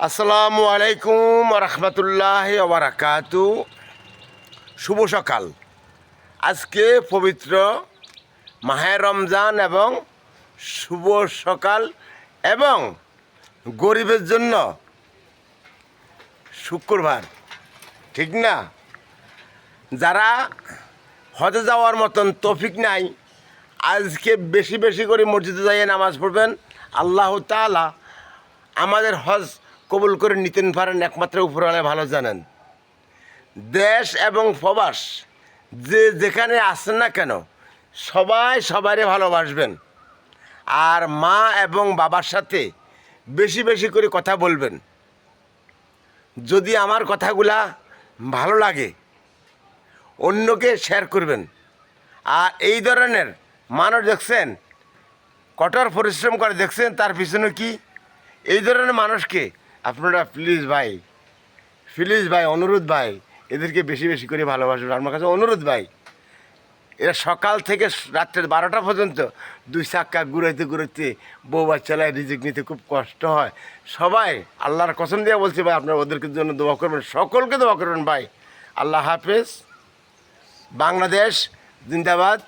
আসসালামু আলাইকুম রহমতুল্লাহ বারাকাতু। শুভ সকাল। আজকে পবিত্র মাহে রমজান এবং শুভ সকাল এবং গরিবের জন্য শুক্রবার, ঠিক না? যারা হজে যাওয়ার মতন তৌফিক নাই, আজকে বেশি বেশি করে মসজিদে যাইয়ে নামাজ পড়বেন। আল্লাহ তাআলা আমাদের হজ কবুল করে নিতেন পারেন, একমাত্র উপরওয়ালা ভালো জানেন। দেশ এবং প্রবাস যে যেখানে আসেন না কেন, সবাই সবারই ভালোবাসবেন। আর মা এবং বাবার সাথে বেশি বেশি করে কথা বলবেন। যদি আমার কথাগুলা ভালো লাগে, অন্যকে শেয়ার করবেন। আর এই ধরনের মানুষ দেখছেন, কঠোর পরিশ্রম করে, দেখছেন তার পিছনে কি? এই ধরনের মানুষকে আপনারা প্লিজ ভাই অনুরোধ ভাই, এদেরকে বেশি বেশি করে ভালোবাসবেন। আমার কাছে অনুরোধ ভাই, এরা সকাল থেকে রাত্রের 12টা পর্যন্ত দুই চাক্কা ঘুরাইতে বউ বাচ্চালায় রিজিক নিতে খুব কষ্ট হয়। সবাই আল্লাহর কসম দিয়ে বলছি ভাই, আপনারা ওদেরকে জন্য দোয়া করবেন, সকলকে দোয়া করবেন ভাই। আল্লাহ হাফেজ। বাংলাদেশ জিন্দাবাদ।